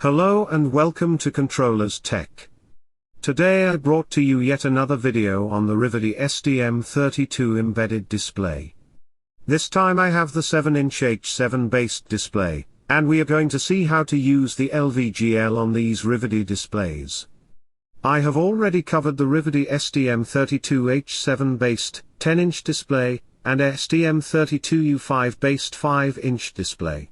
Hello and welcome to Controllers Tech. Today I brought to you yet another video on the Riverdi STM32 Embedded Display. This time I have the 7-inch H7 based display, and we are going to see how to use the LVGL on these Riverdi displays. I have already covered the Riverdi STM32-H7 based 10-inch display, and STM32U5 based 5-inch display.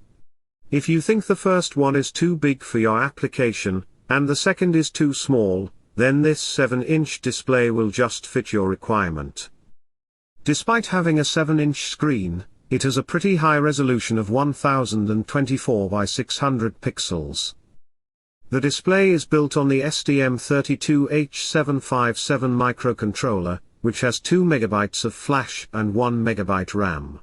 If you think the first one is too big for your application, and the second is too small, then this 7-inch display will just fit your requirement. Despite having a 7-inch screen, it has a pretty high resolution of 1024 by 600 pixels. The display is built on the STM32-H757 microcontroller, which has 2 MB of flash and 1 MB RAM.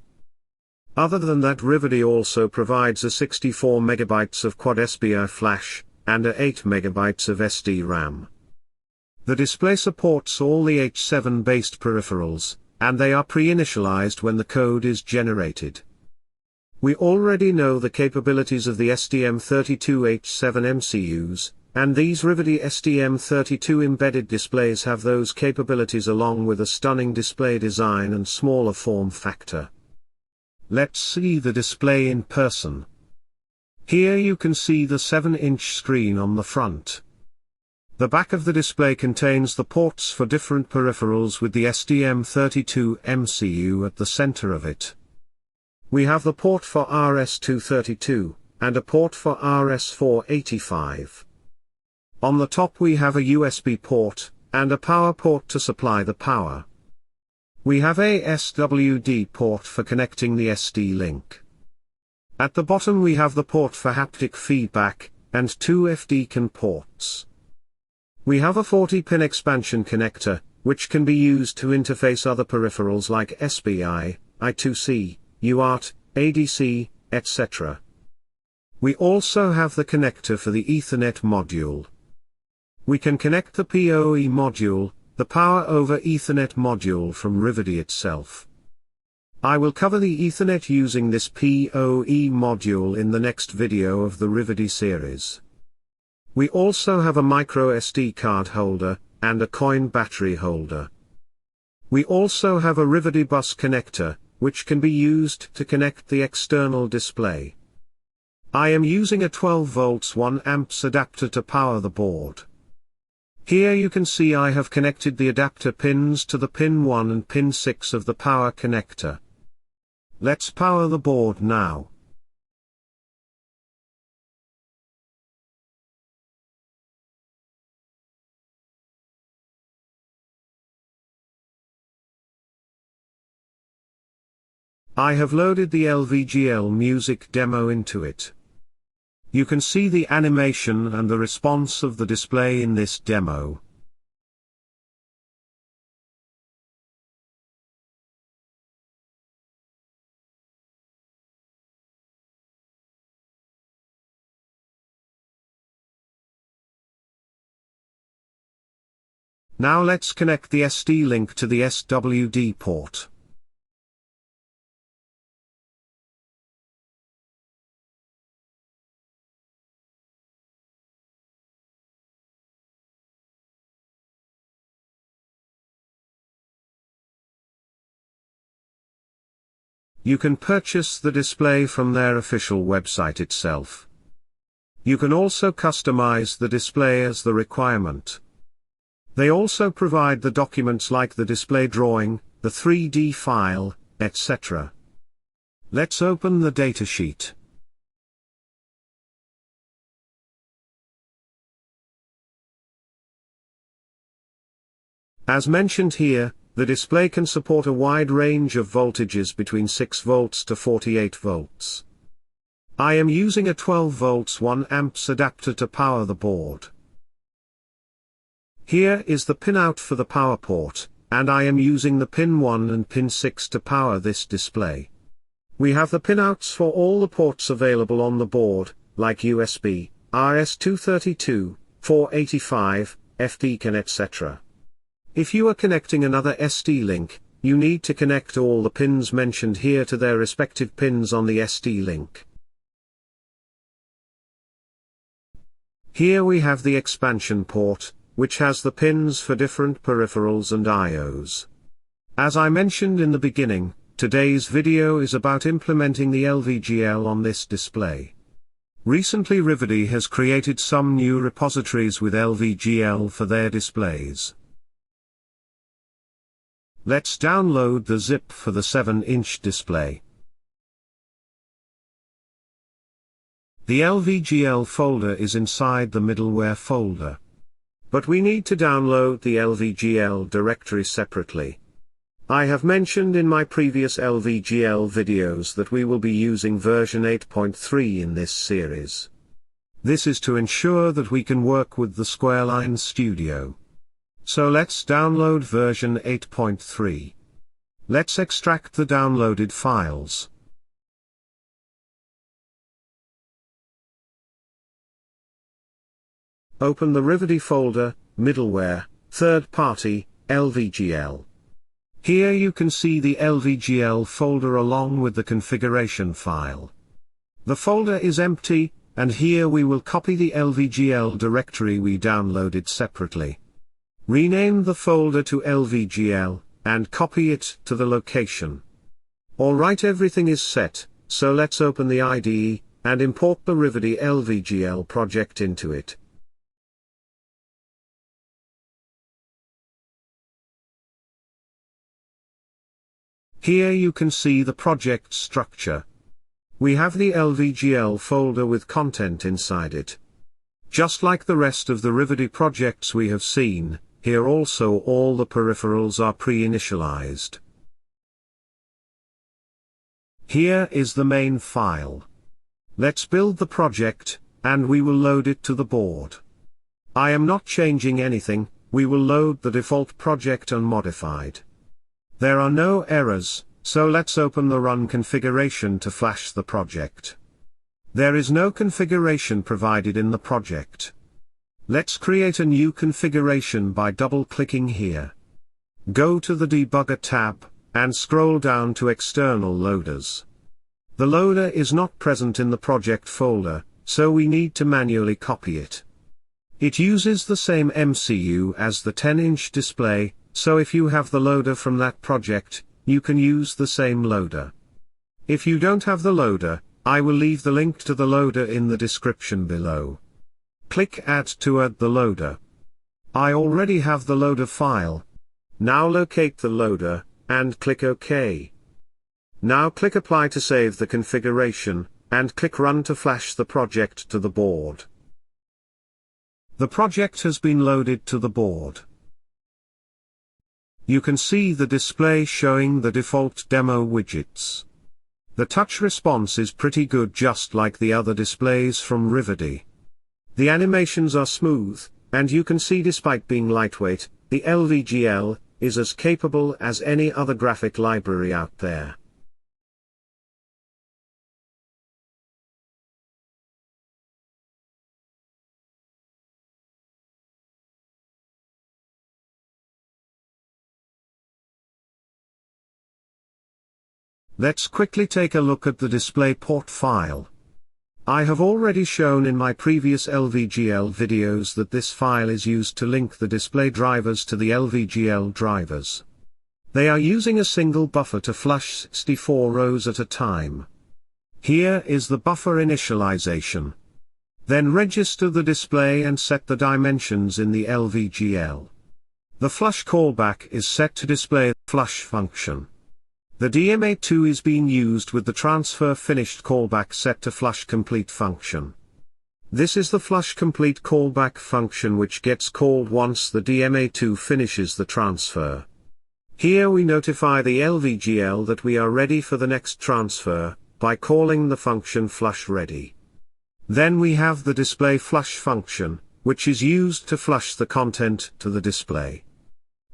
Other than that, Riverdi also provides a 64 MB of quad SPI flash, and a 8 MB of SD RAM. The display supports all the H7 based peripherals, and they are pre-initialized when the code is generated. We already know the capabilities of the STM32-H7 MCUs, and these Riverdi STM32 embedded displays have those capabilities along with a stunning display design and smaller form factor. Let's see the display in person. Here you can see the 7-inch screen on the front. The back of the display contains the ports for different peripherals with the STM32 MCU at the center of it. We have the port for RS-232, and a port for RS-485. On the top we have a USB port, and a power port to supply the power. We have a SWD port for connecting the SD link. At the bottom we have the port for haptic feedback, and 2 FD-CAN ports. We have a 40-pin expansion connector, which can be used to interface other peripherals like SPI, I2C, UART, ADC, etc. We also have the connector for the Ethernet module. We can connect the PoE module, the Power over Ethernet module from Riverdi itself. I will cover the Ethernet using this PoE module in the next video of the Riverdi series. We also have a micro SD card holder, and a coin battery holder. We also have a Riverdi bus connector, which can be used to connect the external display. I am using a 12 volts 1 amps adapter to power the board. Here you can see I have connected the adapter pins to the pin 1 and pin 6 of the power connector. Let's power the board now. I have loaded the LVGL music demo into it. You can see the animation and the response of the display in this demo. Now let's connect the SD link to the SWD port. You can purchase the display from their official website itself. You can also customize the display as the requirement. They also provide the documents like the display drawing, the 3D file, etc. Let's open the datasheet. As mentioned here, the display can support a wide range of voltages between 6 volts to 48 volts. I am using a 12 volts 1 amps adapter to power the board. Here is the pinout for the power port, and I am using the pin 1 and pin 6 to power this display. We have the pinouts for all the ports available on the board, like USB, RS-232, 485, FD-CAN etc. If you are connecting another ST-Link, you need to connect all the pins mentioned here to their respective pins on the ST-Link. Here we have the expansion port, which has the pins for different peripherals and IOs. As I mentioned in the beginning, today's video is about implementing the LVGL on this display. Recently Riverdi has created some new repositories with LVGL for their displays. Let's download the zip for the 7-inch display. The LVGL folder is inside the middleware folder. But we need to download the LVGL directory separately. I have mentioned in my previous LVGL videos that we will be using version 8.3 in this series. This is to ensure that we can work with the Squareline Studio. So let's download version 8.3. Let's extract the downloaded files. Open the Riverdi folder, Middleware, Third Party, LVGL. Here you can see the LVGL folder along with the configuration file. The folder is empty, and here we will copy the LVGL directory we downloaded separately. Rename the folder to LVGL, and copy it to the location. Alright, everything is set, so let's open the IDE, and import the Riverdi LVGL project into it. Here you can see the project structure. We have the LVGL folder with content inside it. Just like the rest of the Riverdi projects we have seen, here also all the peripherals are pre-initialized. Here is the main file. Let's build the project, and we will load it to the board. I am not changing anything, we will load the default project unmodified. There are no errors, so let's open the run configuration to flash the project. There is no configuration provided in the project. Let's create a new configuration by double-clicking here. Go to the Debugger tab, and scroll down to External Loaders. The loader is not present in the project folder, so we need to manually copy it. It uses the same MCU as the 10-inch display, so if you have the loader from that project, you can use the same loader. If you don't have the loader, I will leave the link to the loader in the description below. Click Add to add the loader. I already have the loader file. Now locate the loader, and click OK. Now click Apply to save the configuration, and click Run to flash the project to the board. The project has been loaded to the board. You can see the display showing the default demo widgets. The touch response is pretty good, just like the other displays from Riverdi. The animations are smooth, and you can see despite being lightweight, the LVGL is as capable as any other graphic library out there. Let's quickly take a look at the DisplayPort file. I have already shown in my previous LVGL videos that this file is used to link the display drivers to the LVGL drivers. They are using a single buffer to flush 64 rows at a time. Here is the buffer initialization. Then register the display and set the dimensions in the LVGL. The flush callback is set to display the flush function. The DMA2 is being used with the transfer finished callback set to flush complete function. This is the flush complete callback function which gets called once the DMA2 finishes the transfer. Here we notify the LVGL that we are ready for the next transfer, by calling the function flushReady. Then we have the display flush function, which is used to flush the content to the display.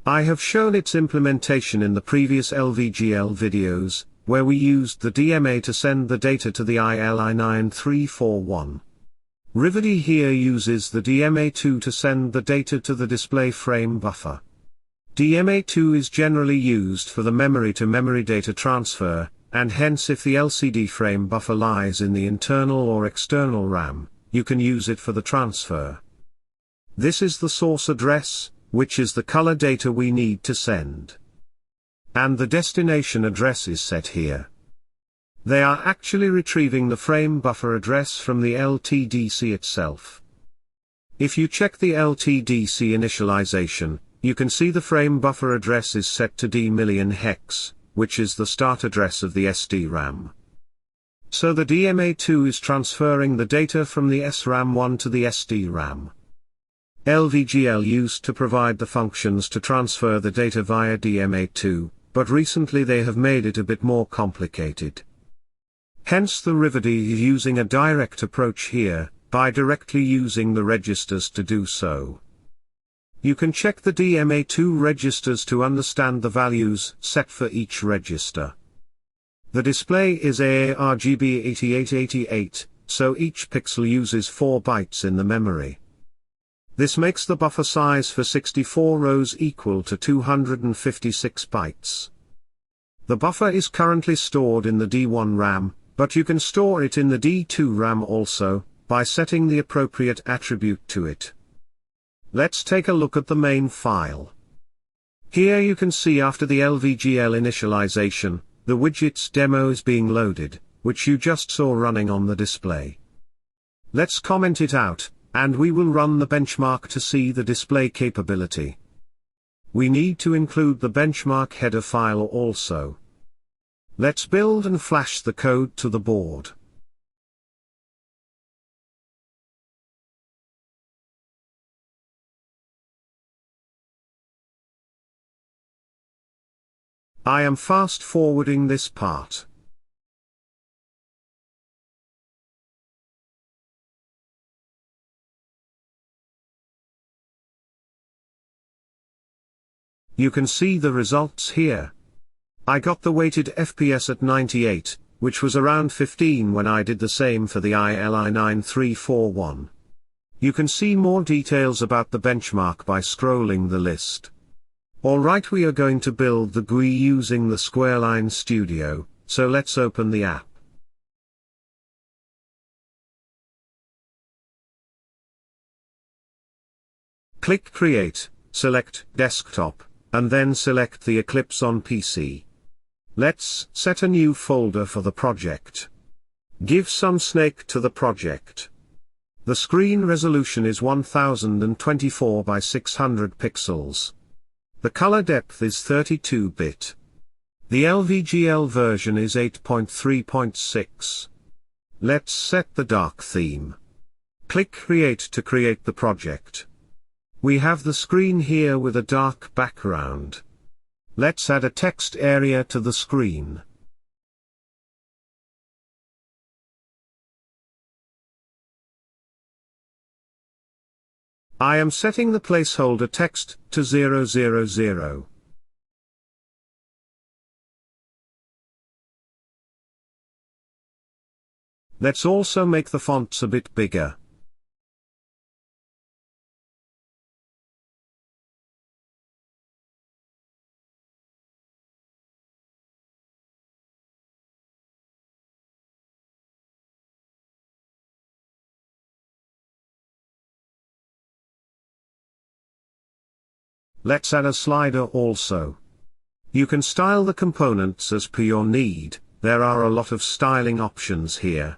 I have shown its implementation in the previous LVGL videos, where we used the DMA to send the data to the ILI9341. Riverdi here uses the DMA2 to send the data to the display frame buffer. DMA2 is generally used for the memory-to-memory data transfer, and hence if the LCD frame buffer lies in the internal or external RAM, you can use it for the transfer. This is the source address, which is the color data we need to send. And the destination address is set here. They are actually retrieving the frame buffer address from the LTDC itself. If you check the LTDC initialization, you can see the frame buffer address is set to D million hex, which is the start address of the SDRAM. So the DMA2 is transferring the data from the SRAM1 to the SDRAM. LVGL used to provide the functions to transfer the data via DMA2, but recently they have made it a bit more complicated. Hence the Riverdi is using a direct approach here, by directly using the registers to do so. You can check the DMA2 registers to understand the values set for each register. The display is AARGB 8888, so each pixel uses 4 bytes in the memory. This makes the buffer size for 64 rows equal to 256 bytes. The buffer is currently stored in the D1 RAM, but you can store it in the D2 RAM also, by setting the appropriate attribute to it. Let's take a look at the main file. Here you can see after the LVGL initialization, the widget's demo is being loaded, which you just saw running on the display. Let's comment it out, and we will run the benchmark to see the display capability. We need to include the benchmark header file also. Let's build and flash the code to the board. I am fast forwarding this part. You can see the results here. I got the weighted FPS at 98, which was around 15 when I did the same for the ILI9341. You can see more details about the benchmark by scrolling the list. Alright, we are going to build the GUI using the Squareline Studio, so let's open the app. Click Create, select Desktop, and then select the Eclipse on PC. Let's set a new folder for the project. Give some snake to the project. The screen resolution is 1024 by 600 pixels. The color depth is 32-bit. The LVGL version is 8.3.6. Let's set the dark theme. Click Create to create the project. We have the screen here with a dark background. Let's add a text area to the screen. I am setting the placeholder text to 000. Let's also make the fonts a bit bigger. Let's add a slider also. You can style the components as per your need. There are a lot of styling options here.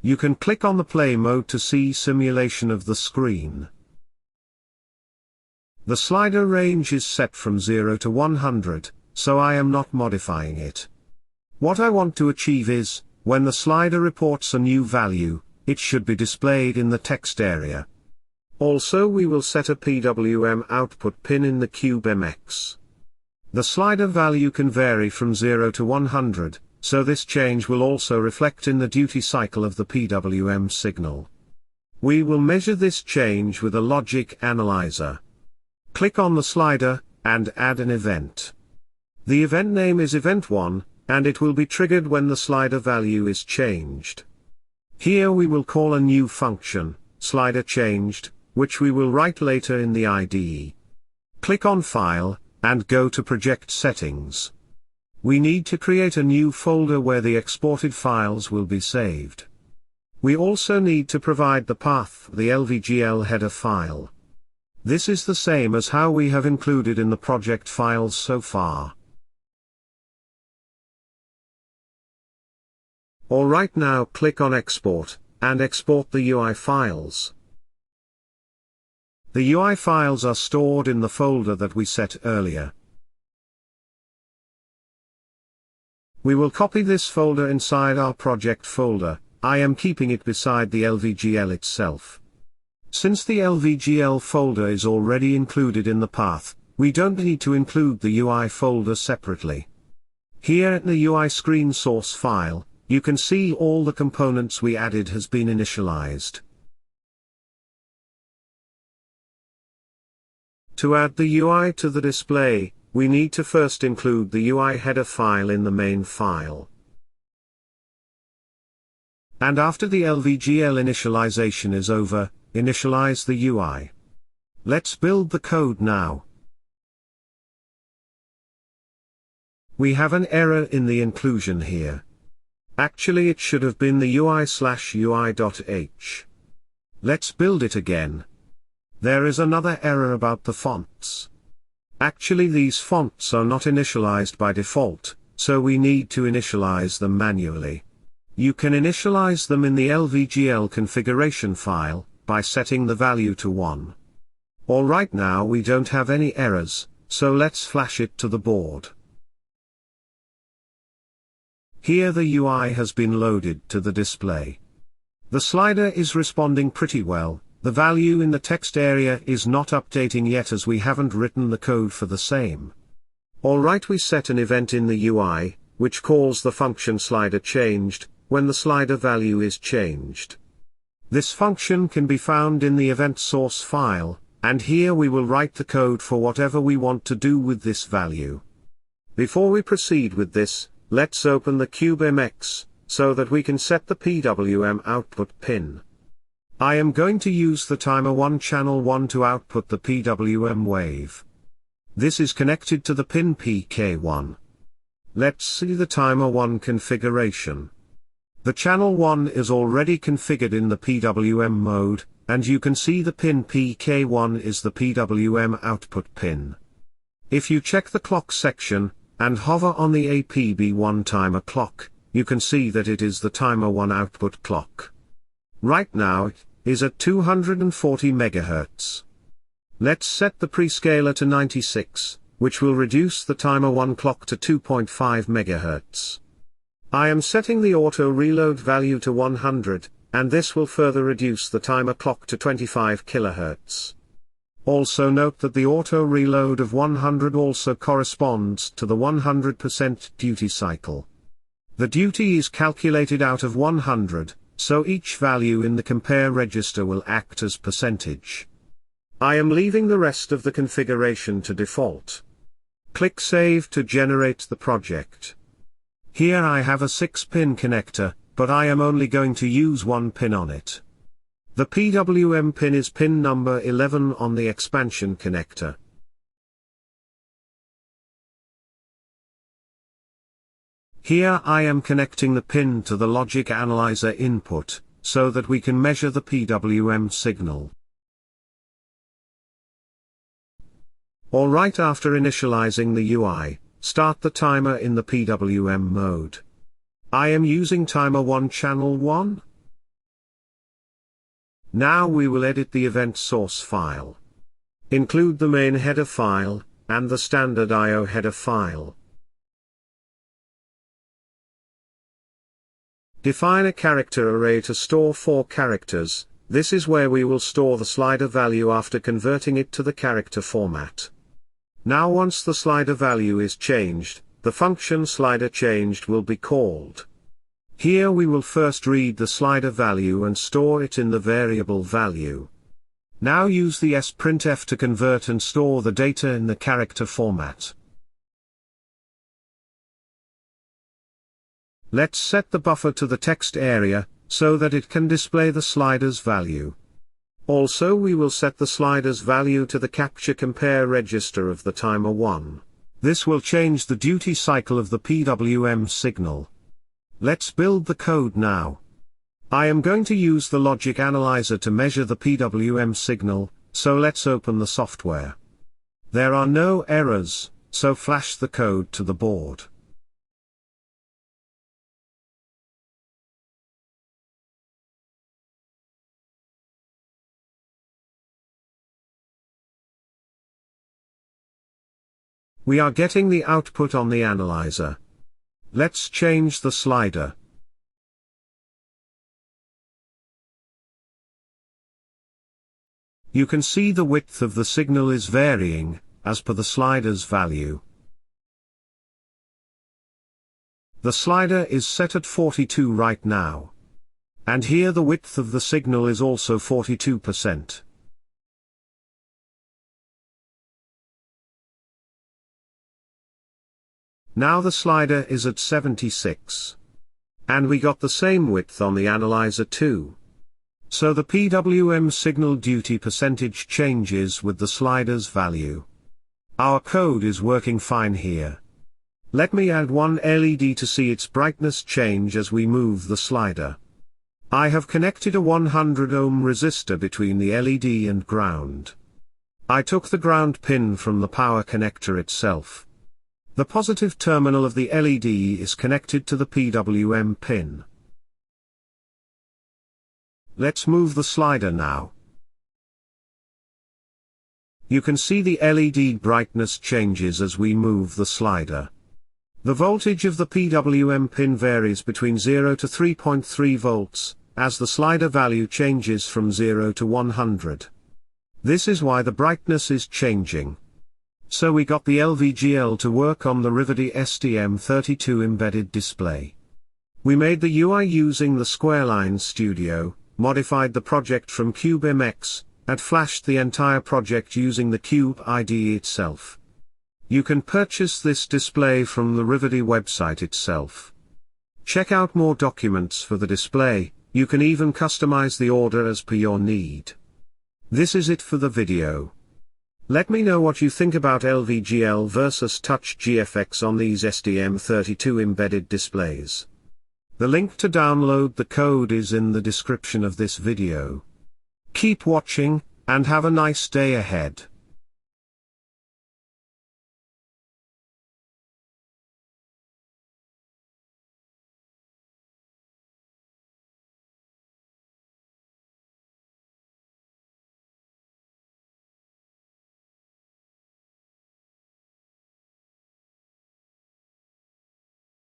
You can click on the play mode to see simulation of the screen. The slider range is set from 0 to 100, so I am not modifying it. What I want to achieve is, when the slider reports a new value, it should be displayed in the text area. Also, we will set a PWM output pin in the CubeMX. The slider value can vary from 0 to 100, so this change will also reflect in the duty cycle of the PWM signal. We will measure this change with a logic analyzer. Click on the slider, and add an event. The event name is Event1, and it will be triggered when the slider value is changed. Here we will call a new function, sliderChanged, which we will write later in the IDE. Click on File, and go to Project Settings. We need to create a new folder where the exported files will be saved. We also need to provide the path, the LVGL header file. This is the same as how we have included in the project files so far. Alright, now click on Export, and export the UI files. The UI files are stored in the folder that we set earlier. We will copy this folder inside our project folder. I am keeping it beside the LVGL itself. Since the LVGL folder is already included in the path, we don't need to include the UI folder separately. Here in the UI screen source file, you can see all the components we added has been initialized. To add the UI to the display, we need to first include the UI header file in the main file. And after the LVGL initialization is over, initialize the UI. Let's build the code now. We have an error in the inclusion here. Actually it should have been the UI/UI.h. Let's build it again. There is another error about the fonts. Actually these fonts are not initialized by default, so we need to initialize them manually. You can initialize them in the LVGL configuration file, by setting the value to 1. Alright, now we don't have any errors, so let's flash it to the board. Here the UI has been loaded to the display. The slider is responding pretty well. The value in the text area is not updating yet as we haven't written the code for the same. Alright, we set an event in the UI, which calls the function sliderChanged, when the slider value is changed. This function can be found in the event source file, and here we will write the code for whatever we want to do with this value. Before we proceed with this, let's open the CubeMX, so that we can set the PWM output pin. I am going to use the timer 1 channel 1 to output the PWM wave. This is connected to the pin PK1. Let's see the timer 1 configuration. The channel 1 is already configured in the PWM mode, and you can see the pin PK1 is the PWM output pin. If you check the clock section, and hover on the APB1 timer clock, you can see that it is the timer 1 output clock. Right now it is at 240 MHz. Let's set the prescaler to 96, which will reduce the timer 1 clock to 2.5 MHz. I am setting the auto reload value to 100, and this will further reduce the timer clock to 25 kHz. Also note that the auto reload of 100 also corresponds to the 100% duty cycle. The duty is calculated out of 100, so each value in the compare register will act as percentage. I am leaving the rest of the configuration to default. Click Save to generate the project. Here I have a 6-pin connector, but I am only going to use 1 pin on it. The PWM pin is pin number 11 on the expansion connector. Here I am connecting the pin to the logic analyzer input, so that we can measure the PWM signal. Alright, after initializing the UI, start the timer in the PWM mode. I am using timer 1 channel 1. Now we will edit the event source file. Include the main header file, and the standard I/O header file. Define a character array to store 4 characters. This is where we will store the slider value after converting it to the character format. Now once the slider value is changed, the function sliderChanged will be called. Here we will first read the slider value and store it in the variable value. Now use the sprintf to convert and store the data in the character format. Let's set the buffer to the text area, so that it can display the slider's value. Also we will set the slider's value to the capture compare register of the timer 1. This will change the duty cycle of the PWM signal. Let's build the code now. I am going to use the logic analyzer to measure the PWM signal, so let's open the software. There are no errors, so flash the code to the board. We are getting the output on the analyzer. Let's change the slider. You can see the width of the signal is varying, as per the slider's value. The slider is set at 42 right now. And here the width of the signal is also 42%. Now the slider is at 76. And we got the same width on the analyzer too. So the PWM signal duty percentage changes with the slider's value. Our code is working fine here. Let me add one LED to see its brightness change as we move the slider. I have connected a 100 ohm resistor between the LED and ground. I took the ground pin from the power connector itself. The positive terminal of the LED is connected to the PWM pin. Let's move the slider now. You can see the LED brightness changes as we move the slider. The voltage of the PWM pin varies between 0 to 3.3 volts, as the slider value changes from 0 to 100. This is why the brightness is changing. So we got the LVGL to work on the Riverdi STM32 Embedded Display. We made the UI using the Squareline Studio, modified the project from CubeMX, and flashed the entire project using the Cube IDE itself. You can purchase this display from the Riverdi website itself. Check out more documents for the display. You can even customize the order as per your need. This is it for the video. Let me know what you think about LVGL versus Touch GFX on these STM32 embedded displays. The link to download the code is in the description of this video. Keep watching, and have a nice day ahead.